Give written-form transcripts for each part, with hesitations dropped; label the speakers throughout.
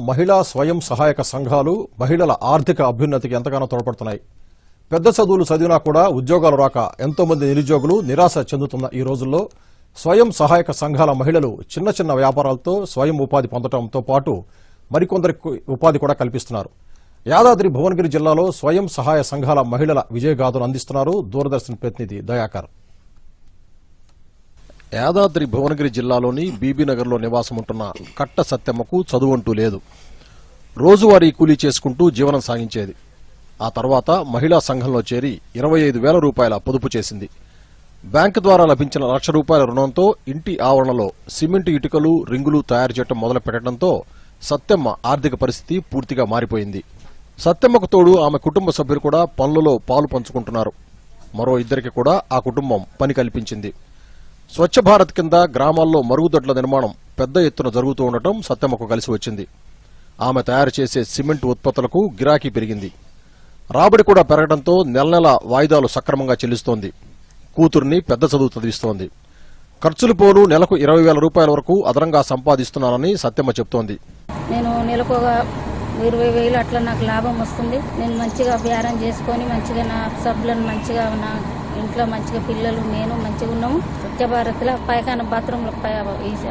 Speaker 1: మహిళా స్వయం సహాయక సంఘాలు మహిళల ఆర్థిక అభ్యున్నతికి ఎంతగానో తోడ్పడుతున్నాయి. పెద్ద చదువులు చదివినా కూడా ఉద్యోగాలు రాక ఎంతో మంది నిరుద్యోగులు నిరాశ చెందుతున్న ఈ రోజుల్లో స్వయం సహాయక సంఘాల మహిళలు చిన్న చిన్న వ్యాపారాలతో స్వయం ఉపాధి పొందడంతో పాటు మరికొందరికి ఉపాధి కూడా కల్పిస్తున్నారు. యాదాద్రి భువనగిరి జిల్లాలో స్వయం సహాయ సంఘాల మహిళల విజయగాథను అందిస్తున్నారు దూరదర్శన్ ప్రతినిధి దయాకర్. యాదాద్రి భువనగిరి జిల్లాలోని బీబీనగర్లో నివాసముంటున్న కట్ట సత్యమ్మకు చదువంటూ లేదు. రోజువారీ కూలీ చేసుకుంటూ జీవనం సాగించేది. ఆ తర్వాత మహిళా సంఘంలో చేరి 25,000 రూపాయల పొదుపు చేసింది. బ్యాంకు ద్వారా లభించిన ₹1,00,000 రుణంతో ఇంటి ఆవరణలో సిమెంట్ ఇటుకలు, రింగులు తయారు చేయడం మొదలుపెట్టడంతో సత్యమ్మ ఆర్థిక పరిస్థితి పూర్తిగా మారిపోయింది. సత్యమ్మకు తోడు ఆమె కుటుంబ సభ్యులు కూడా పనులలో పాలు పంచుకుంటున్నారు. మరో ఇద్దరికి కూడా ఆ కుటుంబం పని కల్పించింది. స్వచ్ఛ భారత్ కింద గ్రామాల్లో మరుగుదొడ్ల నిర్మాణం పెద్ద ఎత్తున జరుగుతూ ఉండటం సత్యమ్మకు కలిసి వచ్చింది. ఆమె తయారు చేసే సిమెంట్ ఉత్పత్తులకు గిరాకీ పెరిగింది. రాబడి కూడా పెరగడంతో నెల నెల వాయిదాలు సక్రమంగా చెల్లిస్తోంది. కూతుర్ని పెద్ద చదువు చదివిస్తోంది. ఖర్చులు పోను నెలకు 20,000 రూపాయల వరకు అదనంగా సంపాదిస్తున్నానని సత్యమ్మ చెప్తోంది.
Speaker 2: నేను నెలకు 20,000 అట్లా నాకు లాభం వస్తుంది. నేను మంచిగా వ్యాయామం చేసుకొని మంచిగా నా సభ్యులను మంచిగా నా ఇంట్లో మంచిగా పిల్లలు నేను మంచిగా ఉన్నాము. స్వచ్ఛ భారత్లో పైకాన బాత్రూంలో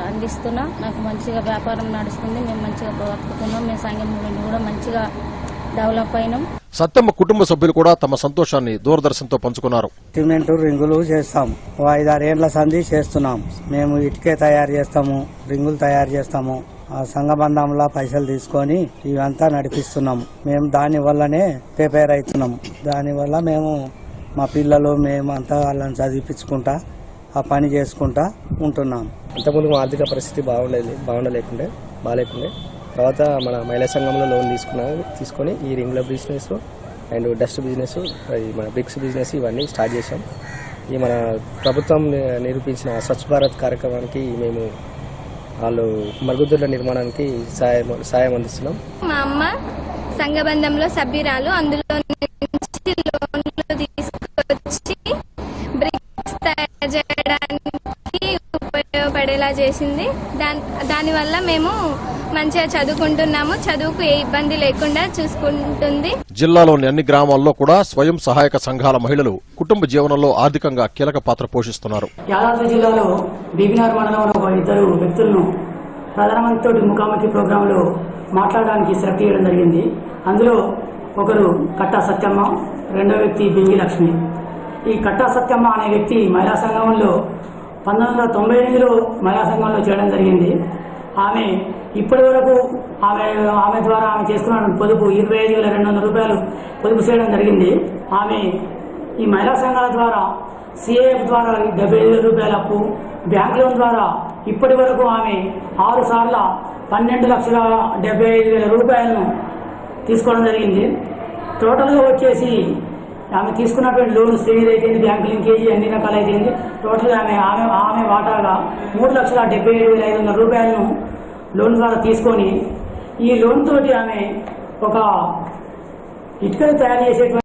Speaker 2: అందిస్తున్నా. నాకు మంచిగా వ్యాపారం నడుస్తుంది. మేము మంచిగా బతుకుతున్నాం. మేము సంఘంలో కూడా మంచిగా డెవలప్ అయినాం.
Speaker 1: సత్యమ్మ కుటుంబ సభ్యులు కూడా తమ సంతోషాన్ని దూరదర్శన్తో పంచుకున్నారు.
Speaker 3: సిమెంట్ రింగులు చేస్తాం. 5-6 ఏళ్ల సంధి చేస్తున్నాం. మేము ఇటుకే తయారు చేస్తాము, రింగులు తయారు చేస్తాము. ఆ సంఘబంధంలో పైసలు తీసుకొని ఇవంతా నడిపిస్తున్నాం. మేము దాని వల్లనే ప్రిపేర్ అవుతున్నాం. దానివల్ల మేము మా పిల్లలు మేము అంతా వాళ్ళని చదివించుకుంటా ఆ పని చేసుకుంటా ఉంటున్నాం.
Speaker 4: అంతకుముందు మా ఆర్థిక పరిస్థితి బాగుండలేకుండే. తర్వాత మన మహిళా సంఘంలో లోన్ తీసుకొని ఈ రింగ్ల బిజినెస్ అండ్ డస్ట్ బిజినెస్, మన బ్రిక్స్ బిజినెస్ ఇవన్నీ స్టార్ట్ చేసాం. ఈ మన ప్రభుత్వం నిరూపించిన స్వచ్ఛ భారత్ కార్యక్రమానికి మేము వాళ్ళు మరుగుదొడ్ల నిర్మాణానికి సాయం అందిస్తున్నాం.
Speaker 5: మా అమ్మ సంఘబంధంలో సభ్యురాలు. అందులో నుంచి లోన్లు తీసుకొచ్చి బ్రిక్స్ తయారు చేయడానికి ఉపయోగపడేలా చేసింది. దానివల్ల మేము మంచిగా చదువుకుంటున్నాము. చదువుకు ఏ ఇబ్బంది లేకుండా చూసుకుంటుంది.
Speaker 1: జిల్లాలోని అన్ని గ్రామాల్లో కూడా స్వయం సహాయక సంఘాల మహిళలు కుటుంబ జీవనంలో ఆర్థికంగా కీలక పాత్ర పోషిస్తున్నారు.
Speaker 6: యాదాద్రి జిల్లాలో బీబీనగర్ మండలంలో 2 వ్యక్తులను ప్రధానమంత్రి ముఖాముఖి ప్రోగ్రాంలో మాట్లాడడానికి సెలెక్ట్ చేయడం జరిగింది. అందులో ఒకరు కట్టా సత్యమ్మ, రెండో వ్యక్తి బింగి లక్ష్మి. ఈ కట్టా సత్యమ్మ అనే వ్యక్తి మహిళా సంఘంలో 1998లో మహిళా సంఘంలో చేయడం జరిగింది. ఆమె ఇప్పటి వరకు ఆమె ద్వారా ఆమె చేసుకున్న పొదుపు 25,200 రూపాయలు పొదుపు చేయడం జరిగింది. ఆమె ఈ మహిళా సంఘాల ద్వారా సిఏఎఫ్ ద్వారా 75,000 రూపాయల అప్పు, బ్యాంక్ లోన్ ద్వారా ఇప్పటి వరకు ఆమె 6 సార్లు 12,75,000 రూపాయలను తీసుకోవడం జరిగింది. టోటల్గా వచ్చేసి ఆమె తీసుకున్నటువంటి లోన్ స్టేజ్ అయితే బ్యాంకు లింకేజీ అన్ని రకాలు అయితే టోటల్గా ఆమె వాటాగా 3,77,500 రూపాయలను లోన్ ద్వారా తీసుకొని ఈ లోన్ తోటి ఆమె ఒక ఇటుకలు తయారు చేసేటువంటి